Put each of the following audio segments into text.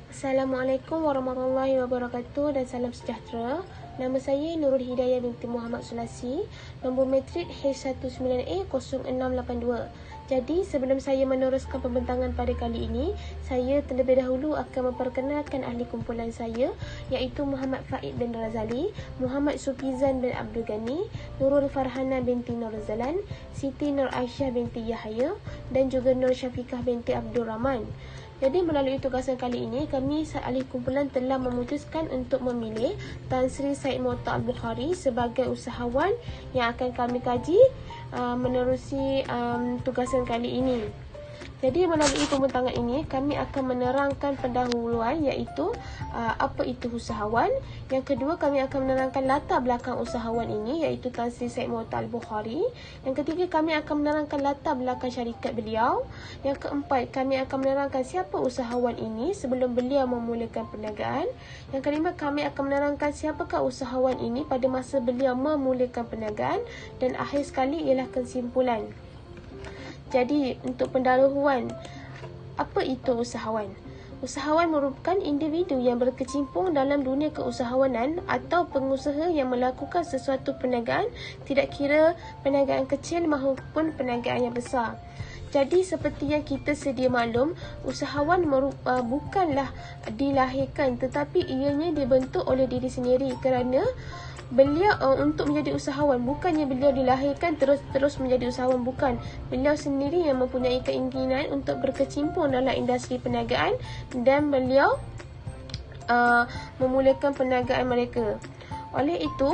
Assalamualaikum warahmatullahi wabarakatuh dan salam sejahtera. Nama saya Nurul Hidayah binti Muhammad Sulasi, nombor matrik H19A0682. Jadi sebelum saya meneruskan pembentangan pada kali ini, saya terlebih dahulu akan memperkenalkan ahli kumpulan saya, iaitu Muhammad Faid bin Razali, Muhammad Sufizan bin Abdul Ghani, Nurul Farhana binti Nur Zalan, Siti Nur Aisyah binti Yahya dan juga Nur Syafiqah binti Abdul Rahman. Jadi melalui tugasan kali ini, kami ahli kumpulan telah memutuskan untuk memilih Tan Sri Said Mokhtar Al-Bukhari sebagai usahawan yang akan kami kaji menerusi tugasan kali ini. Jadi melalui pembentangan ini, kami akan menerangkan pendahuluan iaitu apa itu usahawan. Yang kedua, kami akan menerangkan latar belakang usahawan ini iaitu Tan Sri Said Mokhtar Al-Bukhari. Yang ketiga, kami akan menerangkan latar belakang syarikat beliau. Yang keempat, kami akan menerangkan siapa usahawan ini sebelum beliau memulakan perniagaan. Yang kelima, kami akan menerangkan siapakah usahawan ini pada masa beliau memulakan perniagaan. Dan akhir sekali ialah kesimpulan. Jadi, untuk pendahuluan, apa itu usahawan? Usahawan merupakan individu yang berkecimpung dalam dunia keusahawanan atau pengusaha yang melakukan sesuatu perniagaan, tidak kira perniagaan kecil maupun perniagaan yang besar. Jadi, seperti yang kita sedia maklum, usahawan bukanlah dilahirkan tetapi ianya dibentuk oleh diri sendiri kerana beliau untuk menjadi usahawan, bukannya beliau dilahirkan terus menjadi usahawan, bukan. Beliau sendiri yang mempunyai keinginan untuk berkecimpung dalam industri perniagaan dan beliau memulakan perniagaan mereka. Oleh itu,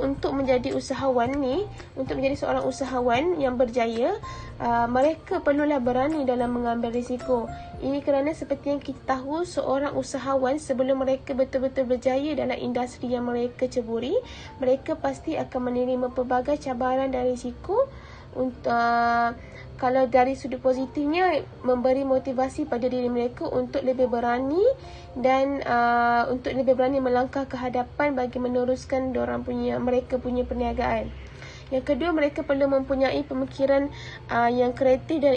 untuk menjadi usahawan ni, untuk menjadi seorang usahawan yang berjaya, mereka perlulah berani dalam mengambil risiko. Ini kerana seperti yang kita tahu, seorang usahawan sebelum mereka betul-betul berjaya dalam industri yang mereka ceburi, mereka pasti akan menerima pelbagai cabaran dan risiko. Kalau dari sudut positifnya, memberi motivasi pada diri mereka untuk lebih berani dan untuk lebih berani melangkah ke hadapan bagi meneruskan mereka punya perniagaan. Yang kedua, mereka perlu mempunyai pemikiran yang kreatif dan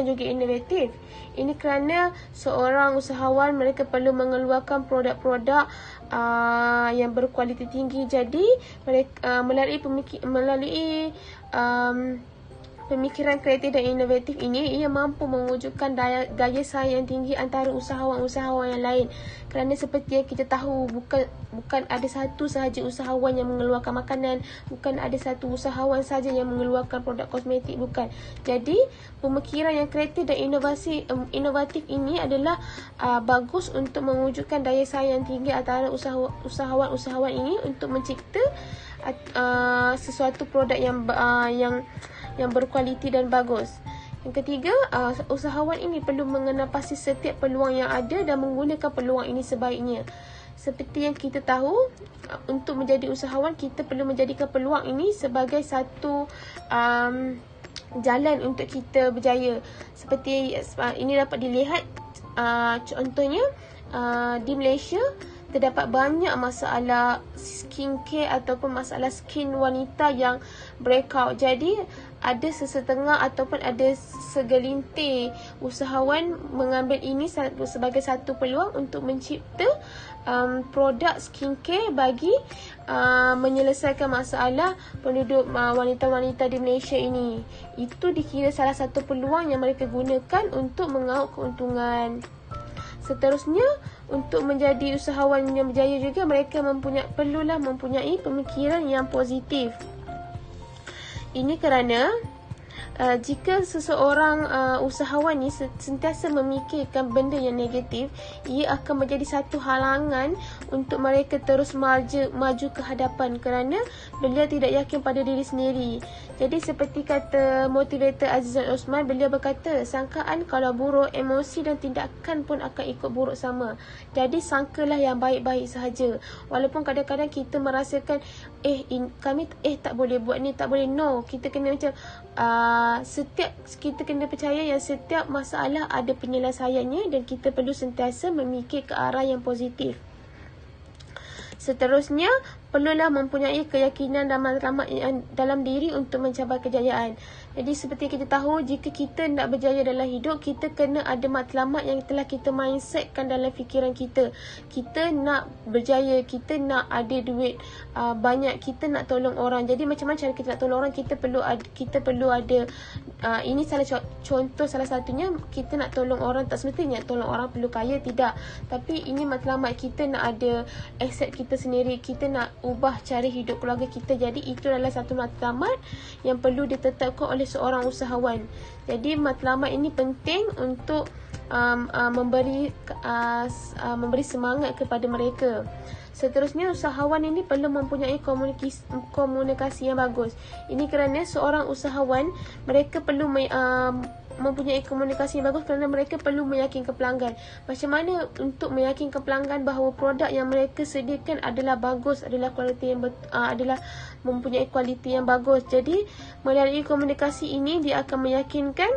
juga inovatif. Ini kerana seorang usahawan mereka perlu mengeluarkan produk-produk yang berkualiti tinggi. Jadi mereka melalui pemikiran kreatif dan inovatif ini, ia mampu mewujudkan daya saing yang tinggi antara usahawan-usahawan yang lain. Kerana seperti yang kita tahu, bukan ada satu sahaja usahawan yang mengeluarkan makanan, bukan ada satu usahawan sahaja yang mengeluarkan produk kosmetik, bukan. Jadi, pemikiran yang kreatif dan inovatif ini adalah bagus untuk mewujudkan daya saing yang tinggi antara usahawan-usahawan ini untuk mencipta sesuatu produk yang berkualiti dan bagus. Yang ketiga, usahawan ini perlu mengenal pasti setiap peluang yang ada dan menggunakan peluang ini sebaiknya. Seperti yang kita tahu, untuk menjadi usahawan, kita perlu menjadikan peluang ini sebagai satu jalan untuk kita berjaya. Seperti ini dapat dilihat, contohnya di Malaysia, terdapat banyak masalah skincare ataupun masalah skin wanita yang breakout. Jadi ada sesetengah ataupun ada segelintir usahawan mengambil ini sebagai satu peluang untuk mencipta produk skincare bagi menyelesaikan masalah penduduk wanita-wanita di Malaysia ini. Itu dikira salah satu peluang yang mereka gunakan untuk mengauk keuntungan. Seterusnya, untuk menjadi usahawan yang berjaya juga, mereka perlulah mempunyai pemikiran yang positif. Ini kerana jika seseorang usahawan ni sentiasa memikirkan benda yang negatif, ia akan menjadi satu halangan untuk mereka terus maju ke hadapan kerana beliau tidak yakin pada diri sendiri. Jadi seperti kata motivator Azizan Osman, beliau berkata, sangkaan kalau buruk, emosi dan tindakan pun akan ikut buruk sama. Jadi sangkalah yang baik-baik sahaja. Walaupun kadang-kadang kita merasakan kami tak boleh buat ni, tak boleh. No, kita kena macam kita kena percaya yang setiap masalah ada penyelesaiannya dan kita perlu sentiasa memikir ke arah yang positif. Seterusnya, perlulah mempunyai keyakinan dan matlamat dalam diri untuk mencapai kejayaan. Jadi seperti kita tahu, jika kita nak berjaya dalam hidup, kita kena ada matlamat yang telah kita mindsetkan dalam fikiran kita. Kita nak berjaya, kita nak ada duit banyak, kita nak tolong orang. Jadi macam mana cara kita nak tolong orang? Kita perlu ada ini contoh salah satunya, kita nak tolong orang. Tak semestinya tolong orang perlu kaya, tidak. Tapi ini matlamat kita nak ada aset kita sendiri, kita nak ubah cara hidup keluarga kita. Jadi itu adalah satu matlamat yang perlu ditetapkan oleh seorang usahawan. Jadi matlamat ini penting untuk memberi semangat kepada mereka. Seterusnya, usahawan ini perlu mempunyai komunikasi yang bagus. Ini kerana seorang usahawan, mereka perlu mempunyai komunikasi yang bagus kerana mereka perlu meyakinkan pelanggan. Macam mana untuk meyakinkan pelanggan bahawa produk yang mereka sediakan adalah bagus, adalah mempunyai kualiti yang bagus. Jadi melalui komunikasi ini dia akan meyakinkan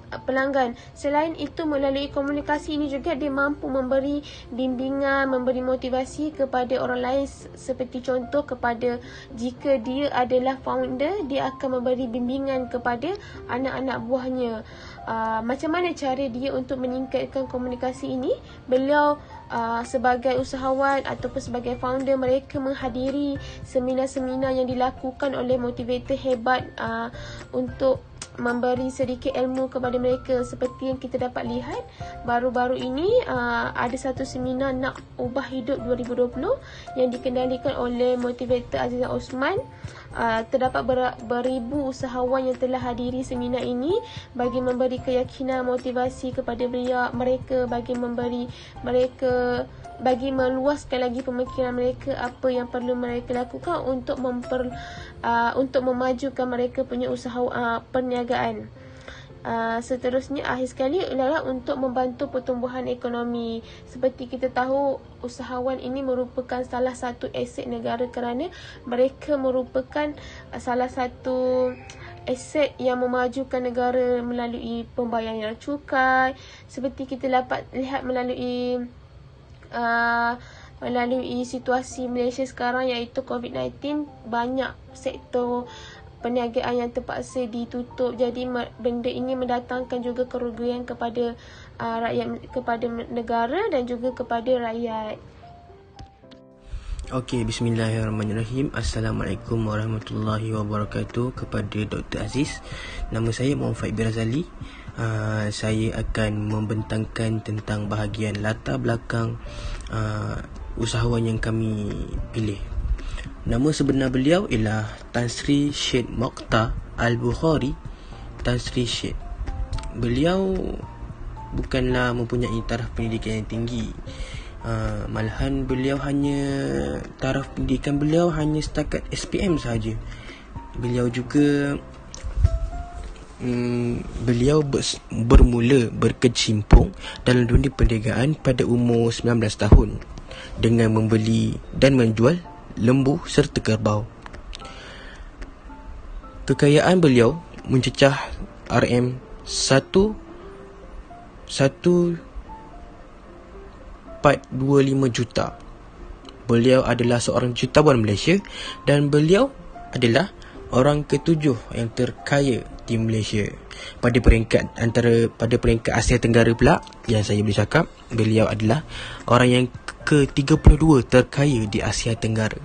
pelanggan. Selain itu, melalui komunikasi ini juga dia mampu memberi bimbingan, memberi motivasi kepada orang lain. Seperti contoh, kepada jika dia adalah founder, dia akan memberi bimbingan kepada anak-anak buahnya. Macam mana cara dia untuk meningkatkan komunikasi ini? Beliau sebagai usahawan ataupun sebagai founder, mereka menghadiri seminar-seminar yang dilakukan oleh motivator hebat untuk memberi sedikit ilmu kepada mereka. Seperti yang kita dapat lihat baru-baru ini, ada satu seminar Nak Ubah Hidup 2020 yang dikendalikan oleh motivator Azizah Osman. Terdapat beribu usahawan yang telah hadiri seminar ini bagi memberi keyakinan, motivasi kepada mereka, bagi meluaskan lagi pemikiran mereka, apa yang perlu mereka lakukan untuk memajukan mereka punya usaha perniagaan. Seterusnya, akhir sekali adalah untuk membantu pertumbuhan ekonomi. Seperti kita tahu, usahawan ini merupakan salah satu aset negara kerana mereka merupakan salah satu aset yang memajukan negara melalui pembayaran cukai. Seperti kita dapat lihat melalui situasi Malaysia sekarang, iaitu COVID-19, banyak sektor perniagaan yang terpaksa ditutup. Jadi benda ini mendatangkan juga kerugian kepada rakyat, kepada negara dan juga kepada rakyat. Okey, bismillahirrahmanirrahim. Assalamualaikum warahmatullahi wabarakatuh kepada Dr. Aziz. Nama saya Muhammad Faid bin Razali. Saya akan membentangkan tentang bahagian latar belakang usahawan yang kami pilih. Nama sebenar beliau ialah Tan Sri Syed Mokhtar Al-Bukhari. Tan Sri Syed, beliau bukanlah mempunyai taraf pendidikan yang tinggi. Malahan beliau hanya taraf pendidikan beliau hanya setakat SPM sahaja. Beliau juga beliau bermula berkecimpung dalam dunia perniagaan pada umur 19 tahun dengan membeli dan menjual lembu serta kerbau. Kekayaan beliau mencecah RM 1.425 juta. Beliau adalah seorang jutawan Malaysia dan beliau adalah orang ketujuh yang terkaya di Malaysia. Pada peringkat Asia Tenggara pula, yang saya boleh cakap, beliau adalah orang yang ke-32 terkaya di Asia Tenggara.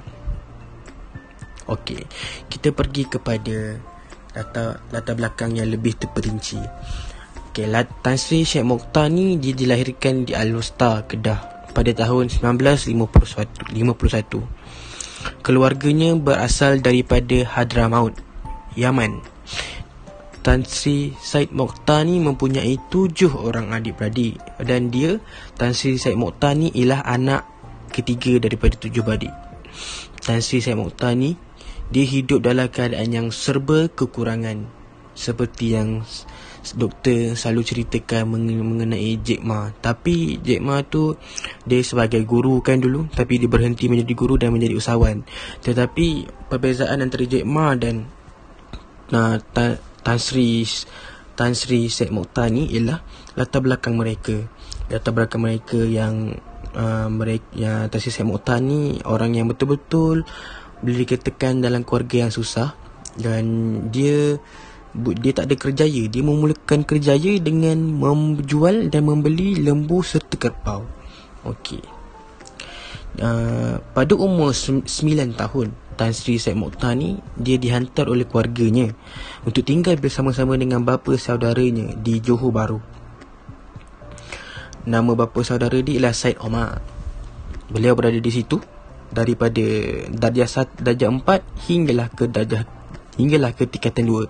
Okey, kita pergi kepada latar belakang yang lebih terperinci. Okey, Tan Sri Syed Mokhtar ni dia dilahirkan di Al-Wusta, Kedah pada tahun 1951. Keluarganya berasal daripada Hadramaut, Yaman. Tan Sri Syed Mokhtar ni mempunyai 7 orang adik-beradik, dan Tan Sri Syed Mokhtar ni ialah anak ketiga daripada 7 beradik. Tan Sri Syed Mokhtar ni dia hidup dalam keadaan yang serba kekurangan, seperti yang doktor selalu ceritakan mengenai Jack Ma. Tapi Jack Ma tu dia sebagai guru kan dulu, tapi dia berhenti menjadi guru dan menjadi usahawan. Tetapi perbezaan antara Jack Ma dan Tan Sri Syed Mokhtar ni ialah latar belakang mereka. Latar belakang mereka yang Tan Sri Syed Mokhtar ni orang yang betul-betul boleh dikatakan dalam keluarga yang susah, dan dia dia tak ada kerjaya. Dia memulakan kerjaya dengan menjual dan membeli lembu serta kerbau. Okey. Pada umur 9 tahun, Tan Sri Syed Mokhtar ni dia dihantar oleh keluarganya untuk tinggal bersama-sama dengan bapa saudaranya di Johor Bahru. Nama bapa saudara dia ialah Syed Omar. Beliau berada di situ daripada darjah 4 hinggalah ke tingkatan 2.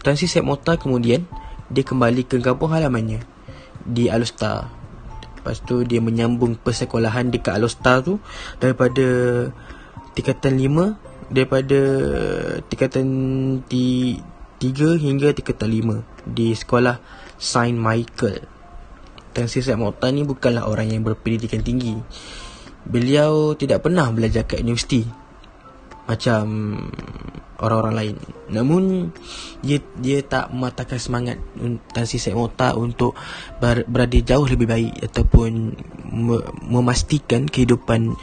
Tan Sri Syed Mokhtar kemudian dia kembali ke kampung halamannya di Alor. Lepas tu dia menyambung persekolahan dekat Alor tu daripada tingkatan 5, daripada tingkatan 3 hingga tingkatan 5 di sekolah Saint Michael. Tan Sri Syed Mokhtar ni bukanlah orang yang berpendidikan tinggi. Beliau tidak pernah belajar kat universiti macam orang-orang lain. Namun dia tak mematahkan semangat Tan Sri Syed Mokhtar untuk berada jauh lebih baik ataupun memastikan kehidupan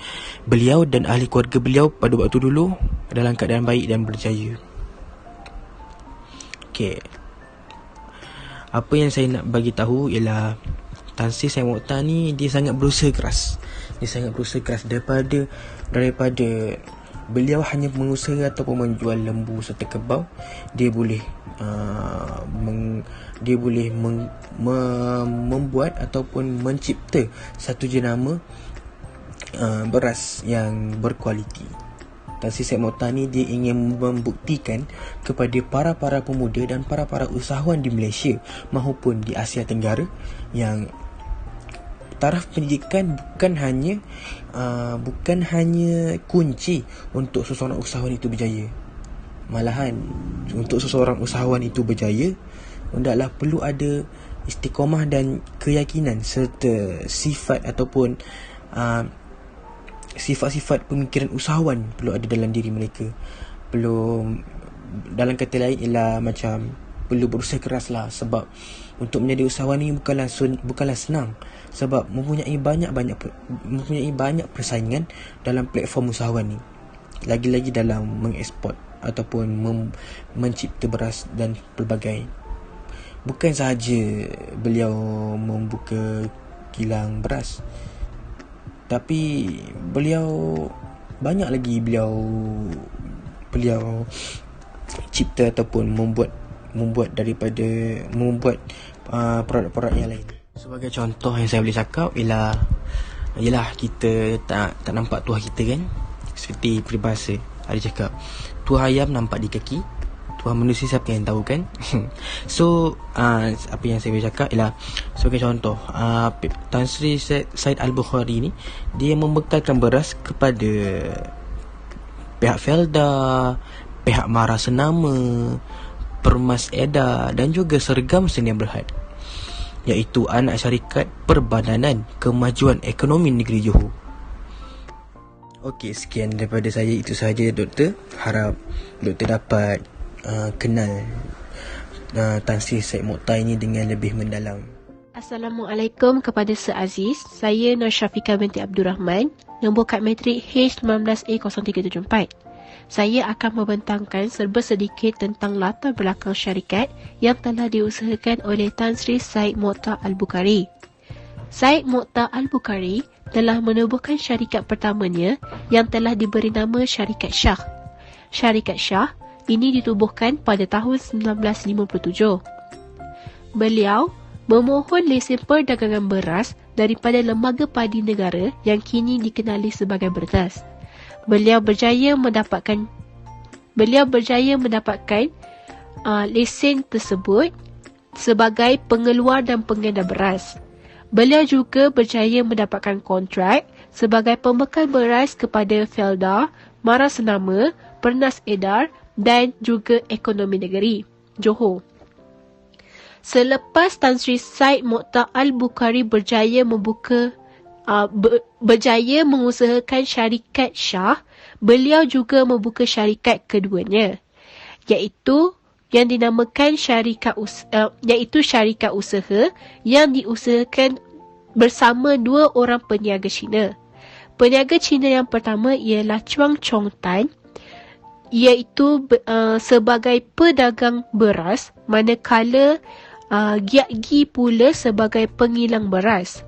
beliau dan ahli keluarga beliau pada waktu dulu dalam keadaan baik dan berjaya. Okey. Apa yang saya nak bagi tahu ialah Tan Sri Syed Mokhtar ni dia sangat berusaha keras. daripada beliau hanya mengusaha ataupun menjual lembu serta kerbau, dia boleh membuat ataupun mencipta satu jenama beras yang berkualiti. Tan Sri Syed Mokhtar ni dia ingin membuktikan kepada para pemuda dan para usahawan di Malaysia maupun di Asia Tenggara yang taraf pendidikan bukan hanya kunci untuk seseorang usahawan itu berjaya. Malahan untuk seseorang usahawan itu berjaya, hendaklah perlu ada istiqamah dan keyakinan serta sifat ataupun sifat-sifat pemikiran usahawan perlu ada dalam diri mereka. Perlu, dalam kata lain ialah macam perlu berusaha keras lah. Sebab untuk menjadi usahawan ni bukanlah senang. Sebab mempunyai banyak persaingan dalam platform usahawan ni. Lagi-lagi dalam mengeksport ataupun mencipta beras dan pelbagai. Bukan sahaja beliau membuka kilang beras, tapi beliau cipta ataupun membuat produk-produk yang lain. Sebagai contoh yang saya boleh cakap ialah kita tak nampak tuah kita kan. Seperti peribahasa ada cakap, tuah ayam nampak di kaki, tuah manusia siapa yang tahu kan. So apa yang saya boleh cakap ialah, sebagai contoh, Tan Sri Syed Al-Bukhari ni dia membekalkan beras kepada pihak Felda, pihak Mara Senama, Permas Eda dan juga Sergam Sdn Berhad, iaitu anak syarikat Perbadanan Kemajuan Ekonomi Negeri Johor. Okey, sekian daripada saya. Itu sahaja doktor. Harap doktor dapat kenal Tan Sri Syed Mokhtar ini dengan lebih mendalam. Assalamualaikum kepada Aziz. Saya Nur Syafiqah binti Abdul Rahman, nombor kad matrik H19A0374. Saya akan membentangkan serba sedikit tentang latar belakang syarikat yang telah diusahakan oleh Tan Sri Syed Mokhtar Al-Bukhari. Syed Mokhtar Al-Bukhari telah menubuhkan syarikat pertamanya yang telah diberi nama Syarikat Shah. Syarikat Shah ini ditubuhkan pada tahun 1957. Beliau memohon lesen perdagangan beras daripada Lembaga Padi Negara yang kini dikenali sebagai Bertas. Beliau berjaya mendapatkan lesen tersebut sebagai pengeluar dan pengedar beras. Beliau juga berjaya mendapatkan kontrak sebagai pembekal beras kepada Felda, Mara Senama, Pernas Edar dan juga Ekonomi Negeri Johor. Selepas Tan Sri Syed Mokhtar Al-Bukhari berjaya mengusahakan syarikat Shah, beliau juga membuka syarikat keduanya, iaitu yang dinamakan syarikat usaha yang diusahakan bersama dua orang peniaga Cina. Peniaga Cina yang pertama ialah Chuang Chong Tan, iaitu sebagai pedagang beras, manakala Giat Gi pula sebagai pengilang beras.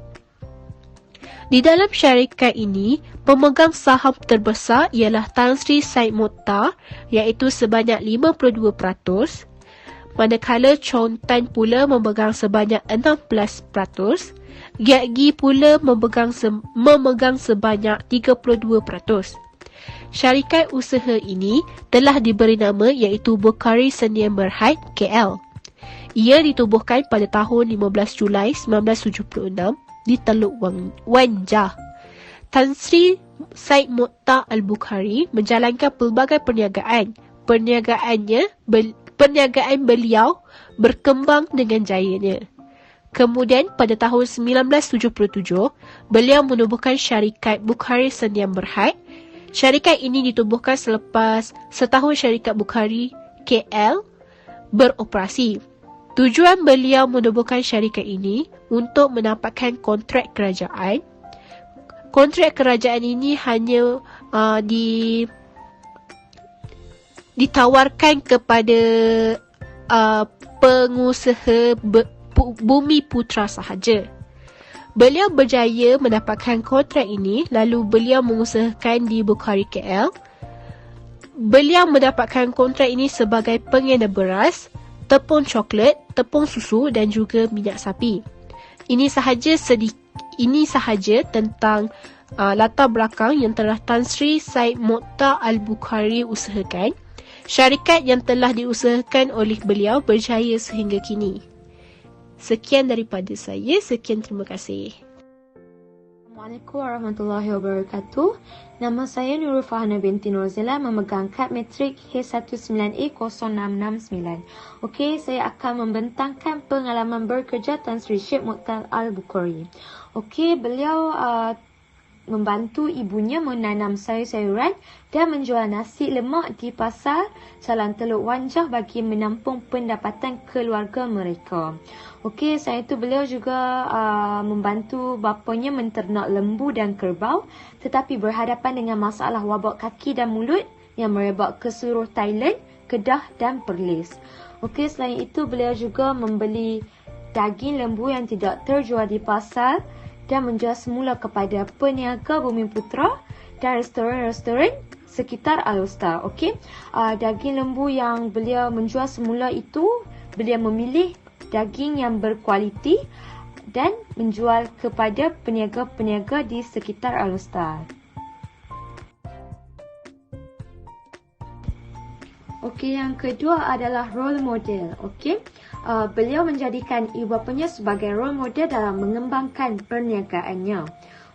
Di dalam syarikat ini, pemegang saham terbesar ialah Tan Sri Syed Mokhtar iaitu sebanyak 52%, manakala Chong Tan pula memegang sebanyak 16%, Giat Gi pula memegang sebanyak 32%. Syarikat usaha ini telah diberi nama iaitu Bukhari Sdn Bhd KL. Ia ditubuhkan pada tahun 15 Julai 1976 di Teluk Wanjah. Tan Sri Syed Mokhtar Al-Bukhari menjalankan pelbagai perniagaan. Perniagaan beliau berkembang dengan jayanya. Kemudian pada tahun 1977, beliau menubuhkan syarikat Bukhari Sdn Bhd. Syarikat ini ditubuhkan selepas setahun syarikat Bukhari KL beroperasi. Tujuan beliau menubuhkan syarikat ini untuk mendapatkan kontrak kerajaan. Kontrak kerajaan ini hanya ditawarkan kepada pengusaha Bumi Putra sahaja. Beliau berjaya mendapatkan kontrak ini, lalu beliau mengusahakan di Bukhari KL. Beliau mendapatkan kontrak ini sebagai pengedar beras, tepung coklat, tepung susu dan juga minyak sapi. Ini sahaja tentang latar belakang yang telah Tan Sri Syed Mokhtar Al-Bukhari usahakan. Syarikat yang telah diusahakan oleh beliau berjaya sehingga kini. Sekian daripada saya. Sekian, terima kasih. Assalamualaikum warahmatullahi wabarakatuh. Nama saya Nurul Fahana binti Nurzila, memegang kad matrik H19A0669. Okey, saya akan membentangkan pengalaman bekerja Tan Sri Syed Mokhtar Al-Bukhari. Okey, beliau membantu ibunya menanam sayur-sayuran dan menjual nasi lemak di pasar Jalan Teluk Wanjah bagi menampung pendapatan keluarga mereka. Okey, selain itu beliau juga membantu bapanya menternak lembu dan kerbau, tetapi berhadapan dengan masalah wabak kaki dan mulut yang merebak ke seluruh Thailand, Kedah dan Perlis. Okey, selain itu beliau juga membeli daging lembu yang tidak terjual di pasar dan menjual semula kepada peniaga Bumi Putra dan restoran-restoran sekitar Al-Usta. Okey, daging lembu yang beliau menjual semula itu, beliau memilih daging yang berkualiti dan menjual kepada peniaga-peniaga di sekitar Al-Usta. Okey, yang kedua adalah role model. Okey, beliau menjadikan ibu bapanya sebagai role model dalam mengembangkan perniagaannya.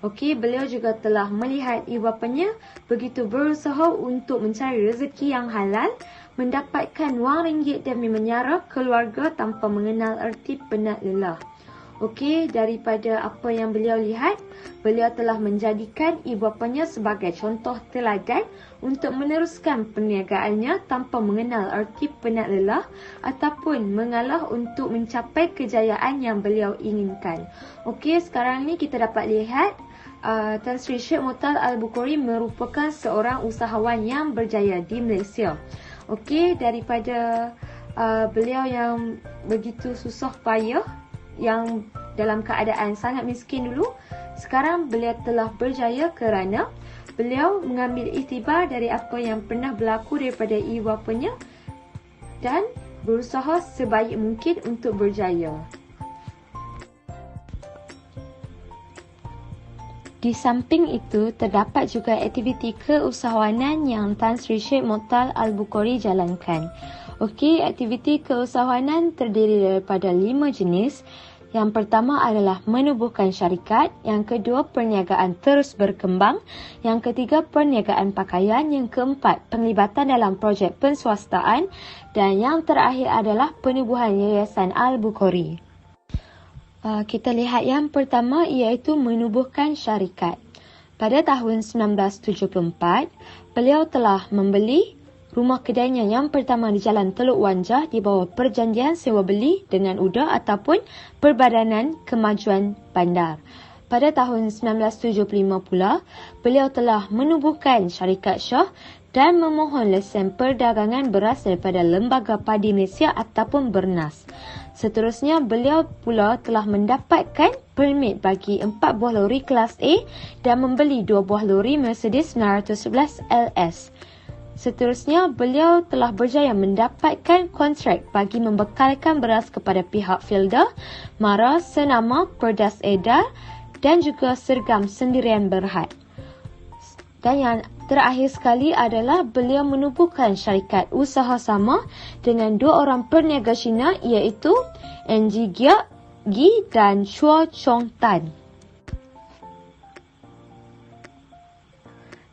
Okey, beliau juga telah melihat ibu bapanya begitu berusaha untuk mencari rezeki yang halal, mendapatkan wang ringgit demi menyara keluarga tanpa mengenal erti penat lelah. Okey, daripada apa yang beliau lihat, beliau telah menjadikan ibu bapanya sebagai contoh teladan untuk meneruskan perniagaannya tanpa mengenal erti penat lelah ataupun mengalah untuk mencapai kejayaan yang beliau inginkan. Okey, sekarang ni kita dapat lihat Tan Sri Syed Mokhtar Al-Bukhari merupakan seorang usahawan yang berjaya di Malaysia. Okey, daripada beliau yang begitu susah payah, yang dalam keadaan sangat miskin dulu, sekarang beliau telah berjaya kerana beliau mengambil iktibar dari apa yang pernah berlaku daripada ibu bapanya dan berusaha sebaik mungkin untuk berjaya. Di samping itu, terdapat juga aktiviti keusahawanan yang Tan Sri Syed Mokhtar Al-Bukhari jalankan. Okey, aktiviti keusahawanan terdiri daripada 5 jenis. Yang pertama adalah menubuhkan syarikat, yang kedua perniagaan terus berkembang, yang ketiga perniagaan pakaian, yang keempat penglibatan dalam projek penswastaan dan yang terakhir adalah penubuhan Yayasan Al-Bukhari. Kita lihat yang pertama iaitu menubuhkan syarikat. Pada tahun 1974, beliau telah membeli rumah kedainya yang pertama di Jalan Teluk Wanjah di bawah perjanjian sewa beli dengan UDA ataupun Perbadanan Kemajuan Bandar. Pada tahun 1975 pula, beliau telah menubuhkan syarikat Shah dan memohon lesen perdagangan beras daripada Lembaga Padi Malaysia ataupun Bernas. Seterusnya, beliau pula telah mendapatkan permit bagi 4 buah lori kelas A dan membeli 2 buah lori Mercedes 911 LS. Seterusnya, beliau telah berjaya mendapatkan kontrak bagi membekalkan beras kepada pihak Filda, Mara, Senama, Perdas Edar dan juga Sergam Sendirian Berhad. Dan yang terakhir sekali adalah beliau menubuhkan syarikat usaha sama dengan 2 orang perniaga Cina iaitu NG Gia Gi dan Chua Chong Tan.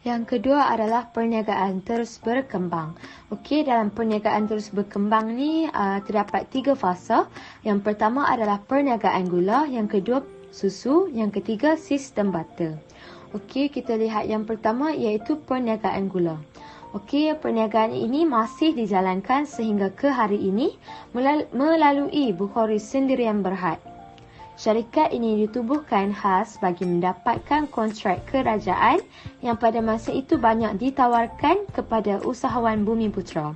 Yang kedua adalah perniagaan terus berkembang. Okey, dalam perniagaan terus berkembang ni terdapat 3 fasa. Yang pertama adalah perniagaan gula, yang kedua susu, yang ketiga sistem butter. Okey, kita lihat yang pertama iaitu perniagaan gula. Okey, perniagaan ini masih dijalankan sehingga ke hari ini melalui Bukhari Sendirian Berhad. Syarikat ini ditubuhkan khas bagi mendapatkan kontrak kerajaan yang pada masa itu banyak ditawarkan kepada usahawan Bumiputra.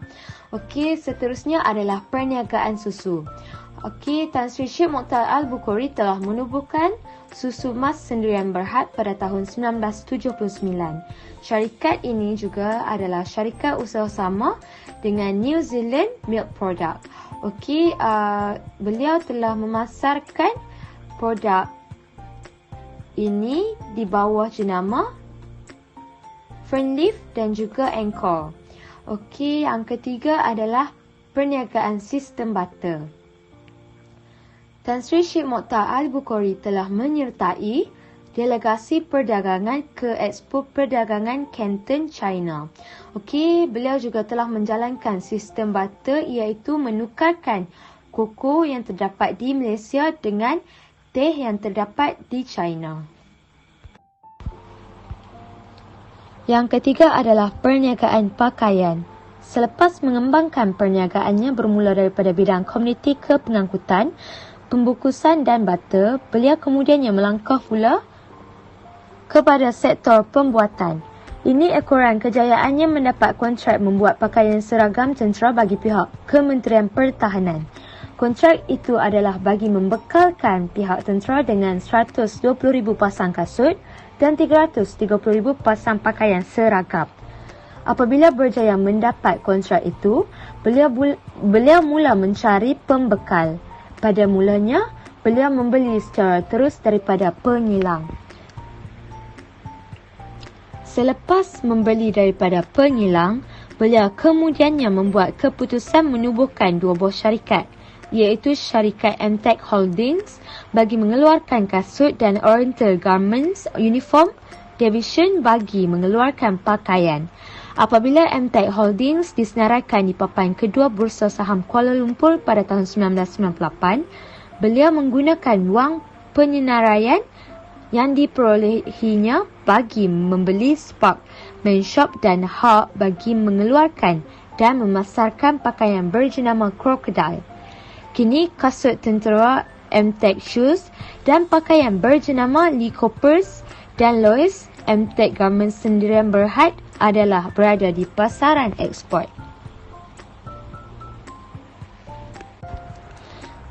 Okey, seterusnya adalah perniagaan susu. Okey, Tan Sri Syed Mokhtar Al-Bukhari telah menubuhkan Susu Mas Sendirian Berhad pada tahun 1979. Syarikat ini juga adalah syarikat usaha sama dengan New Zealand Milk Product. Okey, beliau telah memasarkan produk ini di bawah jenama Fernleaf dan juga Anchor. Okey, yang ketiga adalah perniagaan sistem butter. Tan Sri Syed Mokhtar Al-Bukhari telah menyertai delegasi perdagangan ke Expo Perdagangan Canton, China. Okey, beliau juga telah menjalankan sistem butter iaitu menukarkan koko yang terdapat di Malaysia dengan teh yang terdapat di China. Yang ketiga adalah perniagaan pakaian. Selepas mengembangkan perniagaannya bermula daripada bidang komuniti ke pengangkutan, pembukusan dan butter, beliau kemudiannya melangkah pula kepada sektor pembuatan. Ini ekoran kejayaannya mendapat kontrak membuat pakaian seragam tentera bagi pihak Kementerian Pertahanan. Kontrak itu adalah bagi membekalkan pihak tentera dengan 120,000 pasang kasut dan 330,000 pasang pakaian seragam. Apabila berjaya mendapat kontrak itu, beliau mula mencari pembekal. Pada mulanya, beliau membeli secara terus daripada pengilang. Selepas membeli daripada pengilang, beliau kemudiannya membuat keputusan menubuhkan 2 buah syarikat, iaitu syarikat MTech Holdings bagi mengeluarkan kasut dan Oriental Garments Uniform Division bagi mengeluarkan pakaian. Apabila MTech Holdings disenaraikan di papan kedua Bursa Saham Kuala Lumpur pada tahun 1998, beliau menggunakan wang penyenaraian yang diperolehinya bagi membeli Spark, Manshop dan Hawk bagi mengeluarkan dan memasarkan pakaian berjenama Crocodile. Kini kasut tentera MTech Shoes dan pakaian berjenama Lee Coppers dan Lois MTech Garments Sendirian Berhad adalah berada di pasaran ekspor.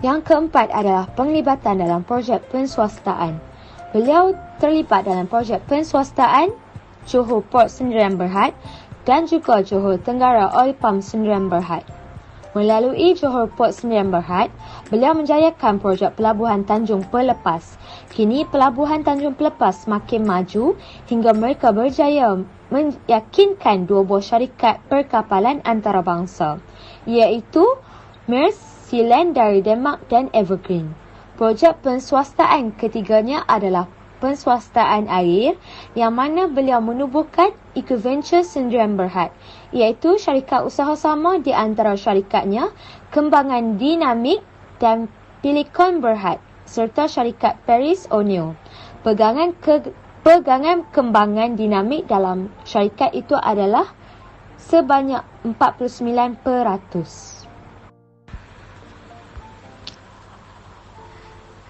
Yang keempat adalah penglibatan dalam projek penswastaan. Beliau terlibat dalam projek penswastaan Johor Port Sendirian Berhad dan juga Johor Tenggara Oil Palm Sendirian Berhad. Melalui Johor Port Sendirian Berhad, beliau menjayakan projek Pelabuhan Tanjung Pelepas. Kini Pelabuhan Tanjung Pelepas makin maju hingga mereka berjaya meyakinkan 2 buah syarikat perkapalan antarabangsa, iaitu Maersk Sealand dari Denmark dan Evergreen. Projek penswastaan ketiganya adalah penswastaan air yang mana beliau menubuhkan Ecoventure Sendirian Berhad, iaitu syarikat usaha sama di antara syarikatnya Kembangan Dinamik dan Pelikon Berhad serta syarikat Paris O'Neill. Pegangan kembangan dinamik dalam syarikat itu adalah sebanyak 49%.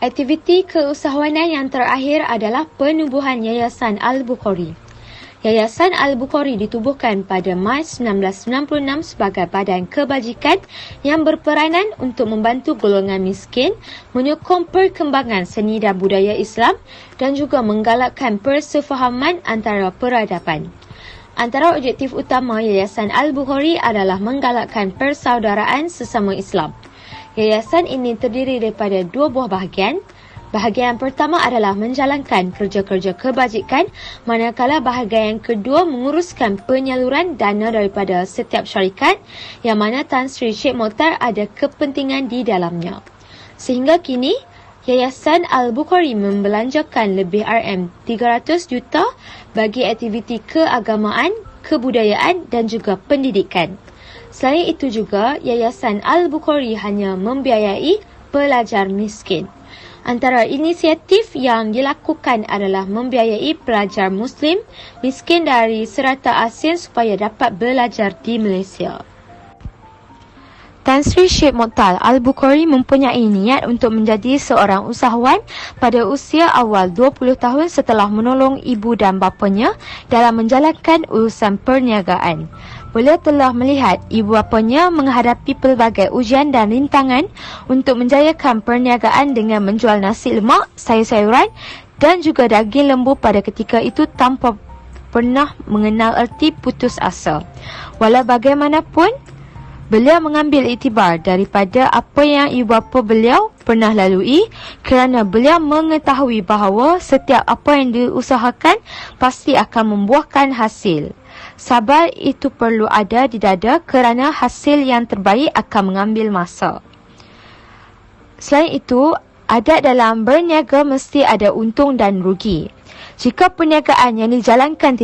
Aktiviti keusahawanan yang terakhir adalah penubuhan Yayasan Al-Bukhari. Yayasan Al-Bukhari ditubuhkan pada Mac 1996 sebagai badan kebajikan yang berperanan untuk membantu golongan miskin, menyokong perkembangan seni dan budaya Islam dan juga menggalakkan persefahaman antara peradaban. Antara objektif utama Yayasan Al-Bukhari adalah menggalakkan persaudaraan sesama Islam. Yayasan ini terdiri daripada dua buah bahagian. Bahagian pertama adalah menjalankan kerja-kerja kebajikan, manakala bahagian yang kedua menguruskan penyaluran dana daripada setiap syarikat yang mana Tan Sri Sheikh Mokhtar ada kepentingan di dalamnya. Sehingga kini, Yayasan Al-Bukhari membelanjakan lebih RM300 juta bagi aktiviti keagamaan, kebudayaan dan juga pendidikan. Selain itu juga, Yayasan Al-Bukhari hanya membiayai pelajar miskin. Antara inisiatif yang dilakukan adalah membiayai pelajar Muslim miskin dari serata ASEAN supaya dapat belajar di Malaysia. Tan Sri Sheikh Mokhtar Al-Bukhari mempunyai niat untuk menjadi seorang usahawan pada usia awal 20 tahun setelah menolong ibu dan bapanya dalam menjalankan urusan perniagaan. Beliau telah melihat ibu bapanya menghadapi pelbagai ujian dan rintangan untuk menjayakan perniagaan dengan menjual nasi lemak, sayur-sayuran dan juga daging lembu pada ketika itu tanpa pernah mengenal erti putus asa. Walau bagaimanapun, beliau mengambil iktibar daripada apa yang ibu bapa beliau pernah lalui kerana beliau mengetahui bahawa setiap apa yang diusahakan pasti akan membuahkan hasil. Sabar itu perlu ada di dada kerana hasil yang terbaik akan mengambil masa. Selain itu, adat dalam berniaga mesti ada untung dan rugi. Jika perniagaan yang dijalankan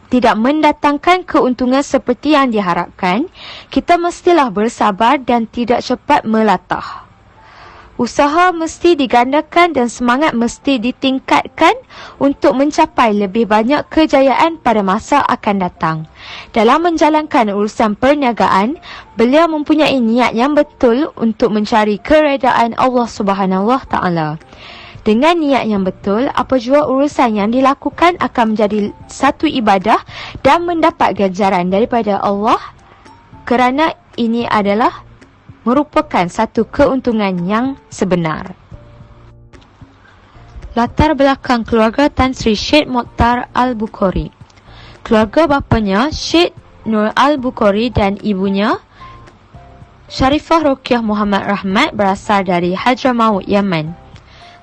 tidak mendatangkan keuntungan seperti yang diharapkan, kita mestilah bersabar dan tidak cepat melatah. Usaha mesti digandakan dan semangat mesti ditingkatkan untuk mencapai lebih banyak kejayaan pada masa akan datang. Dalam menjalankan urusan perniagaan, beliau mempunyai niat yang betul untuk mencari keredaan Allah Subhanahu Wa Taala. Dengan niat yang betul, apa jua urusan yang dilakukan akan menjadi satu ibadah dan mendapat ganjaran daripada Allah kerana ini adalah merupakan satu keuntungan yang sebenar. Latar belakang keluarga Tan Sri Sheikh Mokhtar Al-Bukhari. Keluarga bapanya Sheikh Nur Al-Bukhari dan ibunya Sharifah Rokiah Muhammad Rahmat berasal dari Hadramaut, Yaman.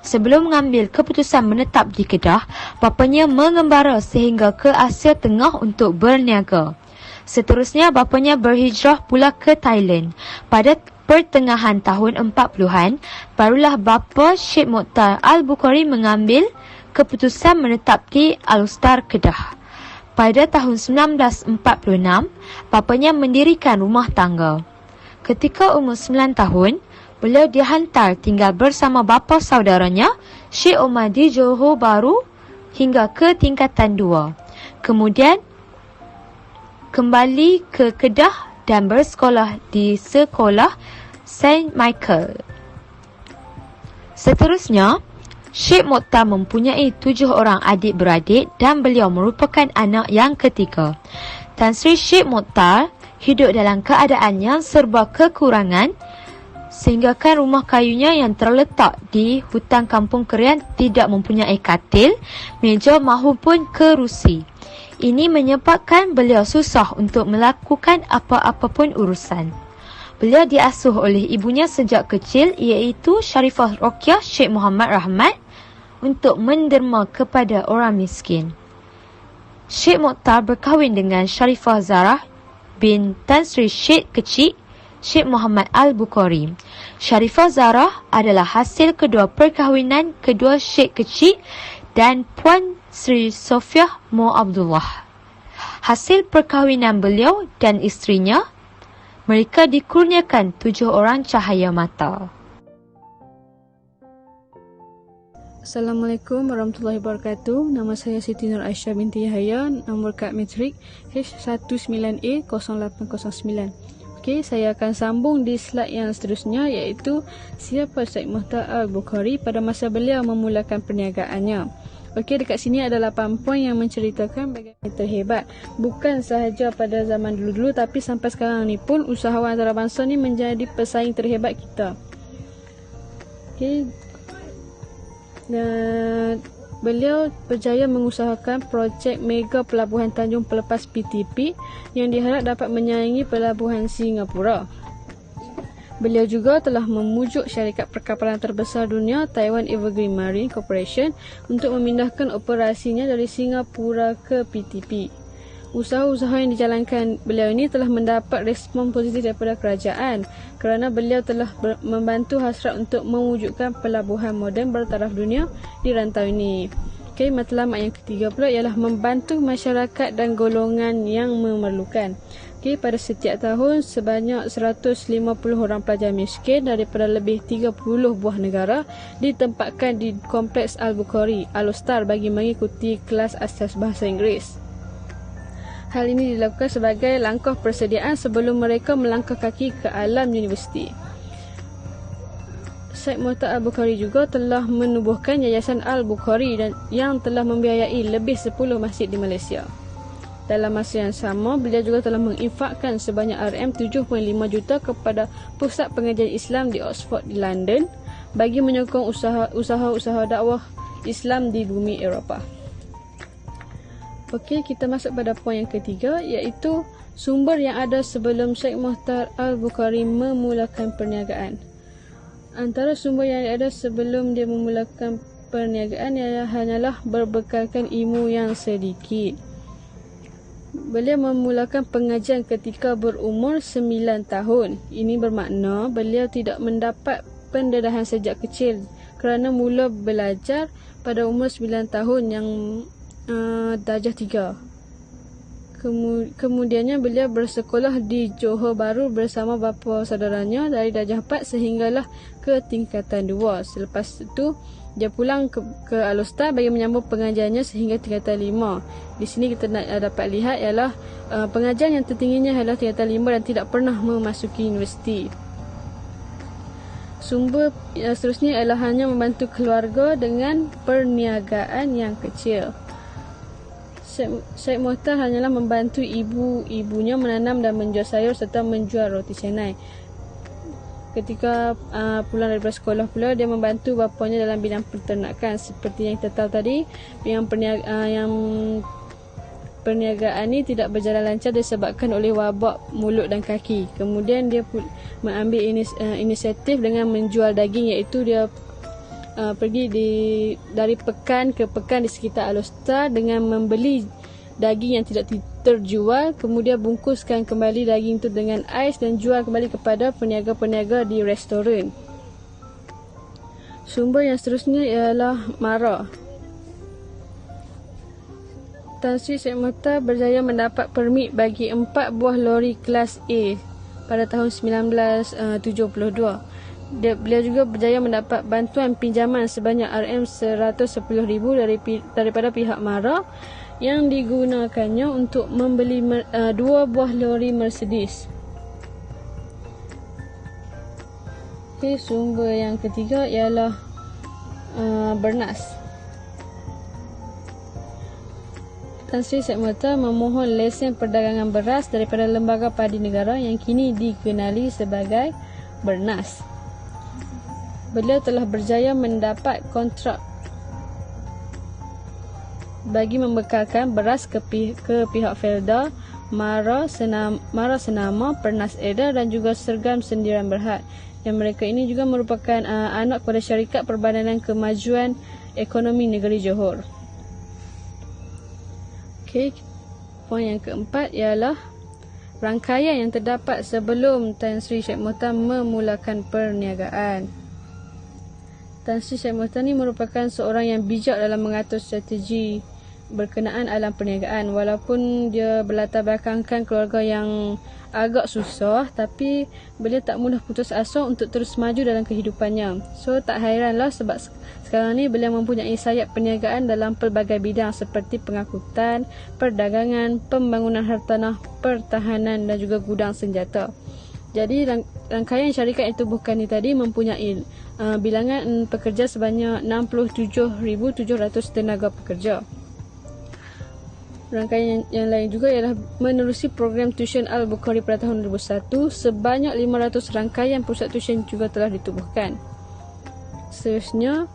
Sebelum mengambil keputusan menetap di Kedah, bapanya mengembara sehingga ke Asia Tengah untuk berniaga. Seterusnya, bapanya berhijrah pula ke Thailand. Pada pertengahan tahun 40-an, barulah bapa Sheikh Mokhtar Al-Bukhari mengambil keputusan menetap di Al-Ustar, Kedah. Pada tahun 1946, bapanya mendirikan rumah tangga. Ketika umur 9 tahun, beliau dihantar tinggal bersama bapa saudaranya, Sheikh Omar di Johor Bahru hingga ke tingkatan 2. Kemudian, kembali ke Kedah dan bersekolah di sekolah St. Michael. Seterusnya, Sheikh Mokhtar mempunyai 7 orang adik-beradik dan beliau merupakan anak yang ketiga. Tan Sri Sheikh Mokhtar hidup dalam keadaan yang serba kekurangan sehinggakan rumah kayunya yang terletak di hutan kampung Kerian tidak mempunyai katil, meja maupun kerusi. Ini menyebabkan beliau susah untuk melakukan apa-apa pun urusan. Beliau diasuh oleh ibunya sejak kecil iaitu Sharifah Rokiah Sheikh Muhammad Rahmat untuk menderma kepada orang miskin. Sheikh Mokhtar berkahwin dengan Sharifah Zarah bin Tan Sri Sheikh kecil Sheikh Muhammad Al-Bukhari. Sharifah Zarah adalah hasil kedua perkahwinan kedua Sheikh kecil dan Puan Sri Sofiah Mo Abdullah. Hasil perkahwinan beliau dan isterinya, mereka dikurniakan 7 orang cahaya mata. Assalamualaikum warahmatullahi wabarakatuh. Nama saya Siti Nur Aisyah binti Yahya, nombor kad matrik H19A0809. Okey, saya akan sambung di slide yang seterusnya iaitu siapa Sheikh Mokhtar Al-Bukhari pada masa beliau memulakan perniagaannya. Okey, dekat sini ada 8 poin yang menceritakan bagaimana terhebat. Bukan sahaja pada zaman dulu-dulu tapi sampai sekarang ni pun usahawan antarabangsa ni menjadi pesaing terhebat kita. Okey. Beliau berjaya mengusahakan projek mega pelabuhan Tanjung Pelepas PTP yang diharap dapat menyaingi pelabuhan Singapura. Beliau juga telah memujuk syarikat perkapalan terbesar dunia Taiwan Evergreen Marine Corporation untuk memindahkan operasinya dari Singapura ke PTP. Usaha-usaha yang dijalankan beliau ini telah mendapat respon positif daripada kerajaan kerana beliau telah membantu hasrat untuk mewujudkan pelabuhan moden bertaraf dunia di rantau ini. Okay, matlamat yang ketiga pula ialah membantu masyarakat dan golongan yang memerlukan. Okay, pada setiap tahun sebanyak 150 orang pelajar miskin daripada lebih 30 buah negara ditempatkan di Kompleks Al-Bukhari, Al-Star bagi mengikuti kelas asas bahasa Inggeris. Hal ini dilakukan sebagai langkah persediaan sebelum mereka melangkah kaki ke alam universiti. Syed Muhtar Al-Bukhari juga telah menubuhkan Yayasan Al-Bukhari yang telah membiayai lebih 10 masjid di Malaysia. Dalam masa yang sama, beliau juga telah menginfakkan sebanyak RM7.5 juta kepada Pusat Pengajian Islam di Oxford di London bagi menyokong usaha-usaha dakwah Islam di bumi Eropah. Okey, kita masuk pada poin yang ketiga iaitu sumber yang ada sebelum Syed Muhtar Al-Bukhari memulakan perniagaan. Antara sumber yang ada sebelum dia memulakan perniagaan hanyalah berbekalkan ilmu yang sedikit. Beliau memulakan pengajian ketika berumur 9 tahun. Ini bermakna beliau tidak mendapat pendedahan sejak kecil kerana mula belajar pada umur 9 tahun yang darjah 3. Kemudiannya beliau bersekolah di Johor Bahru bersama bapa saudaranya dari darjah 4 sehinggalah ke tingkatan 2. Selepas itu dia pulang ke Al-Star bagi menyambung pengajiannya sehingga tingkatan 5. Di sini kita dapat lihat ialah pengajian yang tertingginya adalah tingkatan 5 dan tidak pernah memasuki universiti. Sumber seterusnya ialah hanya membantu keluarga dengan perniagaan yang kecil. Syed Muhtar hanyalah membantu ibunya menanam dan menjual sayur serta menjual roti canai. Ketika pulang daripada sekolah pula, dia membantu bapanya dalam bidang peternakan. Seperti yang kita tahu tadi, yang perniagaan ni tidak berjalan lancar disebabkan oleh wabak mulut dan kaki. Kemudian dia mengambil inisiatif dengan menjual daging, iaitu dia pergi dari pekan ke pekan di sekitar Al-Star dengan membeli daging yang tidak terjual, kemudian bungkuskan kembali daging itu dengan ais dan jual kembali kepada peniaga-peniaga di restoran. Sumber yang seterusnya ialah MARA. Tan Sri Syed Muhtar berjaya mendapat permit bagi 4 buah lori kelas A pada tahun 1972. Beliau juga berjaya mendapat bantuan pinjaman sebanyak RM110,000 daripada pihak MARA yang digunakannya untuk membeli 2 buah lori Mercedes. Okay, sumber yang ketiga ialah Bernas. Tan Sri Syed Muhtar memohon lesen perdagangan beras daripada Lembaga Padi Negara yang kini dikenali sebagai Bernas. Beliau telah berjaya mendapat kontrak bagi membekalkan beras ke pihak Felda, MARA Senama, Pernas Eda dan juga Sergam Sendiran Berhad. Yang mereka ini juga merupakan anak kepada Syarikat Perbadanan Kemajuan Ekonomi Negeri Johor. Okey, poin yang keempat ialah rangkaian yang terdapat sebelum Tan Sri Syed Muhtar memulakan perniagaan. Tan Sri Syed Muhtar ni merupakan seorang yang bijak dalam mengatur strategi berkenaan alam perniagaan. Walaupun dia berlatar belakangkan keluarga yang agak susah, tapi beliau tak mudah putus asa untuk terus maju dalam kehidupannya. So tak hairanlah sebab sekarang ni beliau mempunyai sayap perniagaan dalam pelbagai bidang seperti pengangkutan, perdagangan, pembangunan hartanah, pertahanan dan juga gudang senjata. Jadi rangkaian syarikat yang ditubuhkan ini tadi mempunyai bilangan pekerja sebanyak 67,700 tenaga pekerja. Rangkaian yang lain juga ialah menerusi program tuition Al-Bukhari pada tahun 2001, sebanyak 500 rangkaian pusat tuition juga telah ditubuhkan. Seterusnya,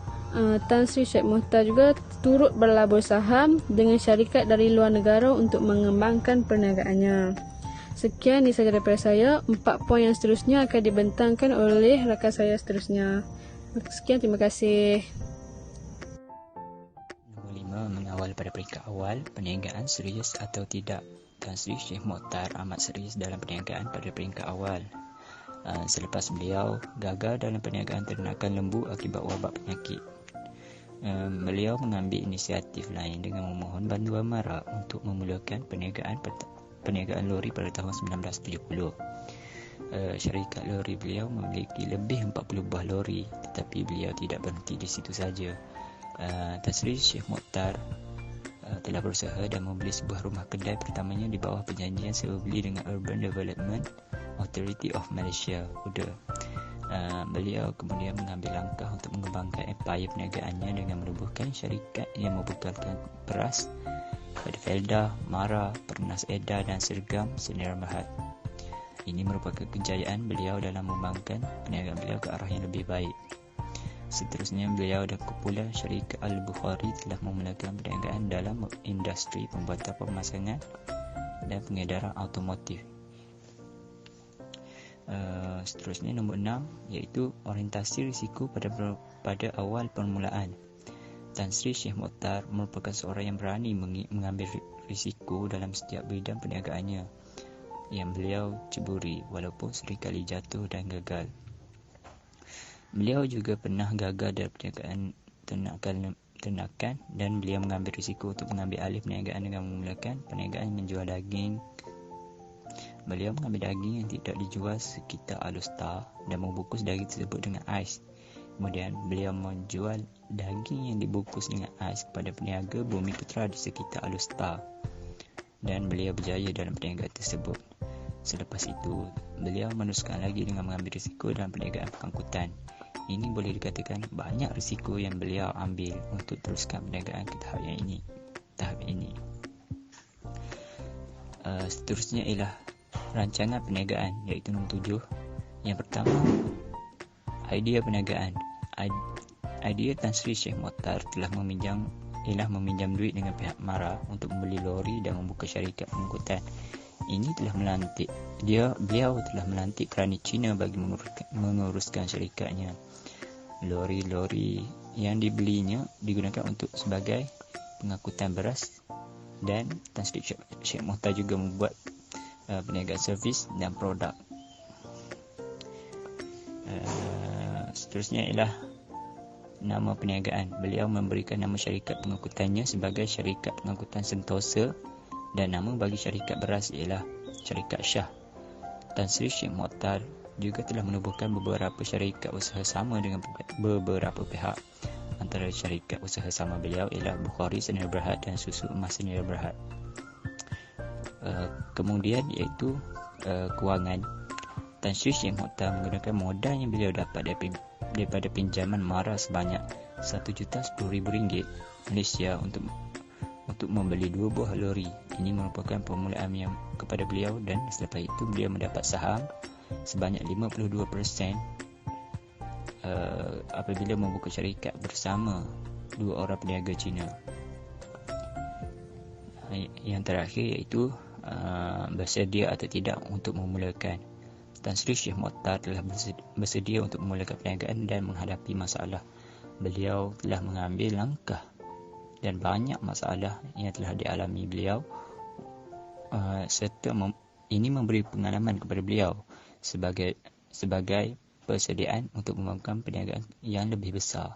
Tan Sri Sheikh Mohtar juga turut berlabur saham dengan syarikat dari luar negara untuk mengembangkan perniagaannya. Sekian ini sahaja daripada saya. 4 poin yang seterusnya akan dibentangkan oleh rakan saya seterusnya. Sekian, terima kasih. Nombor 5, mengawal pada peringkat awal, perniagaan serius atau tidak. Tan Sri Sheikh Mohtar amat serius dalam perniagaan pada peringkat awal. Selepas beliau gagal dalam perniagaan ternakan lembu akibat wabak penyakit, beliau mengambil inisiatif lain dengan memohon bantuan MARA untuk memulakan perniagaan lori pada tahun 1970. Syarikat lori beliau memiliki lebih 40 buah lori, tetapi beliau tidak berhenti di situ saja. Tan Sri Sheikh Mohtar telah berusaha dan membeli sebuah rumah kedai pertamanya di bawah perjanjian sewa beli dengan Urban Development Authority of Malaysia, UDA. Beliau kemudian mengambil langkah untuk mengembangkan empayar perniagaannya dengan menubuhkan syarikat yang membekalkan beras pada Felda, Mara, Pernas Eda dan Sergam Sdn Bhd. Ini merupakan kejayaan beliau dalam mengembangkan perniagaan beliau ke arah yang lebih baik. Seterusnya, beliau dan kumpulan syarikat Al-Bukhari telah memulakan perniagaan dalam industri pembuatan pemasangan dan pengedaran automotif. Seterusnya, nombor 6, iaitu orientasi risiko pada awal permulaan. Tan Sri Sheikh Mohtar merupakan seorang yang berani mengambil risiko dalam setiap bidang perniagaannya yang beliau ceburi, walaupun seringkali jatuh dan gagal. Beliau juga pernah gagal dalam perniagaan ternakan dan beliau mengambil risiko untuk mengambil alih perniagaan dengan memulakan perniagaan menjual daging. Beliau mengambil daging yang tidak dijual sekitar Alustar dan membungkus daging tersebut dengan ais. Kemudian beliau menjual daging yang dibungkus dengan ais kepada peniaga Bumi Putra di sekitar Alustar, dan beliau berjaya dalam perniagaan tersebut. Selepas itu, beliau meneruskan lagi dengan mengambil risiko dalam perniagaan pengangkutan. Ini boleh dikatakan banyak risiko yang beliau ambil untuk teruskan perniagaan ke tahap ini. Seterusnya ialah rancangan perniagaan, iaitu nombor 7. Yang pertama, idea perniagaan. Idea Tan Sri Sheikh Mohtar telah meminjam duit dengan pihak MARA untuk membeli lori dan membuka syarikat pengangkutan. Ini telah melantik beliau telah melantik kerani Cina bagi menguruskan syarikatnya. Lori-lori yang dibelinya digunakan untuk sebagai pengangkutan beras, dan Tan Sri Sheikh Mohtar juga membuat perniagaan servis dan produk. Seterusnya ialah nama perniagaan. Beliau memberikan nama syarikat pengangkutannya sebagai Syarikat Pengangkutan Sentosa, dan nama bagi syarikat beras ialah Syarikat Shah. Tan Sri Sheikh Mohtar juga telah menubuhkan beberapa syarikat usaha sama dengan beberapa pihak. Antara syarikat usaha sama beliau ialah Bukhari Sdn Bhd dan Susu Emas Sdn Bhd. Kemudian iaitu kewangan. Tan Sri Sheikh Mohtar menggunakan modal yang beliau dapat daripada pinjaman MARA sebanyak RM110,000 Malaysia untuk membeli 2 buah lori. Ini merupakan permulaan yang kepada beliau, dan selepas itu beliau mendapat saham sebanyak 52% apabila membuka syarikat bersama 2 orang peniaga Cina. Yang terakhir iaitu bersedia atau tidak untuk memulakan. Tan Sri Sheikh Mohtar telah bersedia untuk memulakan perniagaan dan menghadapi masalah. Beliau telah mengambil langkah dan banyak masalah yang telah dialami beliau, serta ini memberi pengalaman kepada beliau sebagai persediaan untuk membangun perniagaan yang lebih besar.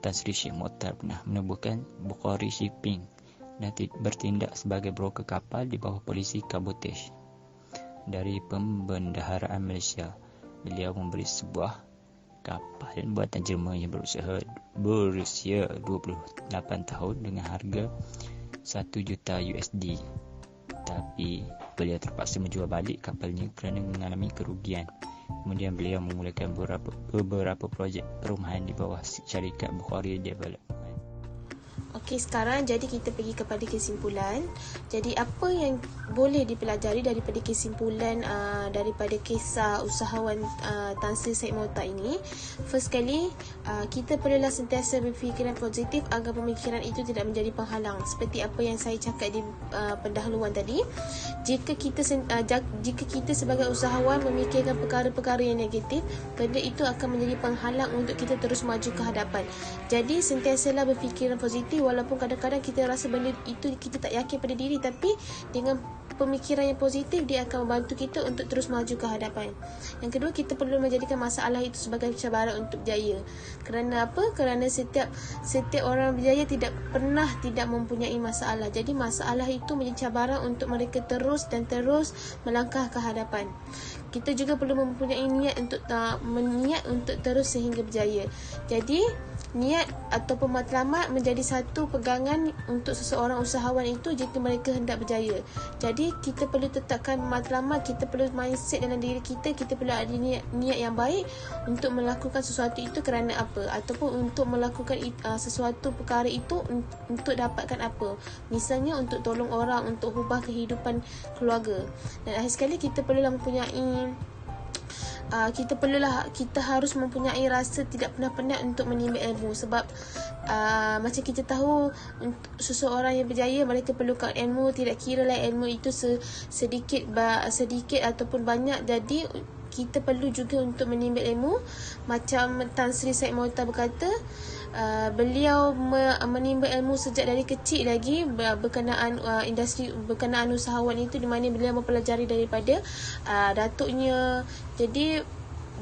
Tan Sri Sheikh Mohtar pernah menubuhkan Bukhari Shipping dan bertindak sebagai broker kapal di bawah polisi Kabotage dari Pembendaharaan Malaysia. Beliau memberi sebuah kapal buatan Jerman yang berusia 28 tahun dengan harga $1 juta. Tapi Beliau terpaksa menjual balik kapalnya kerana mengalami kerugian. Kemudian beliau memulakan beberapa projek perumahan di bawah syarikat Bukhari Development. Okey, sekarang jadi kita pergi kepada kesimpulan. Jadi apa yang boleh dipelajari daripada kesimpulan daripada kisah usahawan Tan Sri Syed Mokhtar ini? First kali, kita perlulah sentiasa berfikiran positif agar pemikiran itu tidak menjadi penghalang. Seperti apa yang saya cakap di pendahuluan tadi, jika kita sebagai usahawan memikirkan perkara-perkara yang negatif, benda itu akan menjadi penghalang untuk kita terus maju ke hadapan. Jadi sentiasalah berfikiran positif, walaupun kadang-kadang kita rasa benda itu kita tak yakin pada diri, tapi dengan pemikiran yang positif dia akan membantu kita untuk terus maju ke hadapan. Yang kedua, kita perlu menjadikan masalah itu sebagai cabaran untuk berjaya. Kerana apa? Kerana setiap orang berjaya tidak pernah tidak mempunyai masalah. Jadi masalah itu menjadi cabaran untuk mereka terus melangkah ke hadapan. Kita juga perlu mempunyai niat untuk terus sehingga berjaya. Jadi niat ataupun matlamat menjadi satu pegangan untuk seseorang usahawan itu jika mereka hendak berjaya. Jadi kita perlu tetapkan matlamat, kita perlu mindset dalam diri kita perlu ada niat yang baik untuk melakukan sesuatu itu kerana apa, ataupun untuk melakukan sesuatu perkara itu untuk dapatkan apa. Misalnya untuk tolong orang, untuk ubah kehidupan keluarga. Dan akhir sekali kita perlulah mempunyai kita harus mempunyai rasa tidak pernah penat untuk menimba ilmu. Sebab macam kita tahu, untuk seseorang yang berjaya mereka perlukan ilmu. Tidak kira lah ilmu itu sedikit ataupun banyak. Jadi kita perlu juga untuk menimba ilmu. Macam Tan Sri Syed Mokhtar berkata, beliau menimba ilmu sejak dari kecil lagi berkenaan industri, berkenaan usahawan itu, di mana beliau mempelajari daripada datuknya. Jadi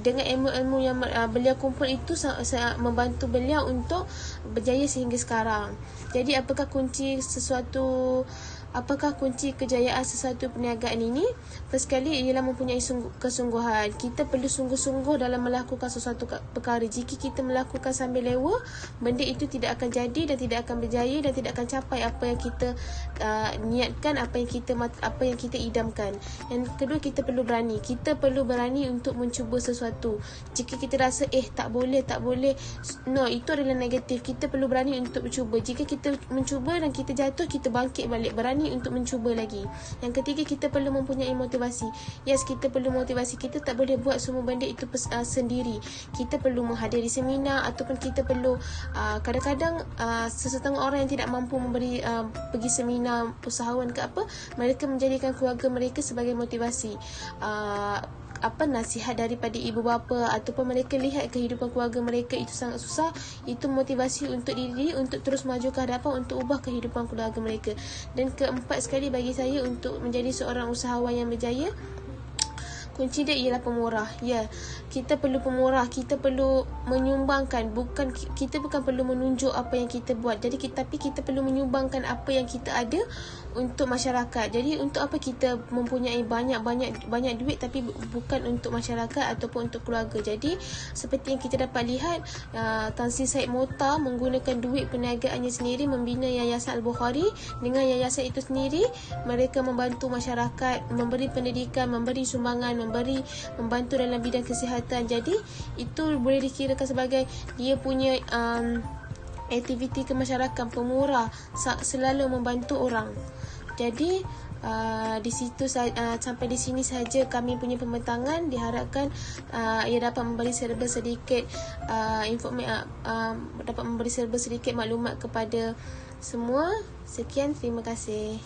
dengan ilmu-ilmu yang beliau kumpul itu sangat membantu beliau untuk berjaya sehingga sekarang. Jadi apakah kunci kejayaan sesuatu perniagaan ini? First kali ialah mempunyai kesungguhan. Kita perlu sungguh-sungguh dalam melakukan sesuatu perkara. Jika kita melakukan sambil lewa, benda itu tidak akan jadi dan tidak akan berjaya dan tidak akan capai apa yang kita niatkan, apa yang kita idamkan. Yang kedua, kita perlu berani. Kita perlu berani untuk mencuba sesuatu. Jika kita rasa tak boleh, no, itu adalah negatif. Kita perlu berani untuk mencuba. Jika kita mencuba dan kita jatuh, kita bangkit balik, berani untuk mencuba lagi. Yang ketiga, kita perlu mempunyai motivasi. Yes, kita perlu motivasi. Kita tak boleh buat semua benda itu sendiri. Kita perlu menghadiri seminar, ataupun kita perlu kadang-kadang sesetengah orang yang tidak mampu pergi seminar usahawan ke apa, mereka menjadikan keluarga mereka sebagai motivasi. Nasihat daripada ibu bapa, ataupun mereka lihat kehidupan keluarga mereka itu sangat susah, itu motivasi untuk diri untuk terus maju ke hadapan, untuk ubah kehidupan keluarga mereka. Dan keempat sekali bagi saya, untuk menjadi seorang usahawan yang berjaya, kunci dia ialah pemurah. Ya, kita perlu pemurah. Kita perlu menyumbangkan. Kita bukan perlu menunjuk apa yang kita buat. Tapi kita perlu menyumbangkan apa yang kita ada untuk masyarakat. Jadi untuk apa kita mempunyai banyak duit tapi bukan untuk masyarakat ataupun untuk keluarga. Jadi seperti yang kita dapat lihat, Tan Sri Syed Mokhtar menggunakan duit perniagaannya sendiri membina Yayasan Al-Bukhari. Dengan yayasan itu sendiri, mereka membantu masyarakat, memberi pendidikan, memberi sumbangan, membantu dalam bidang kesihatan. Jadi itu boleh dikirakan sebagai dia punya aktiviti kemasyarakatan, pemurah, selalu membantu orang. Jadi di situ sampai di sini saja kami punya pembentangan. Diharapkan ia dapat memberi serba sedikit maklumat kepada semua. Sekian, terima kasih.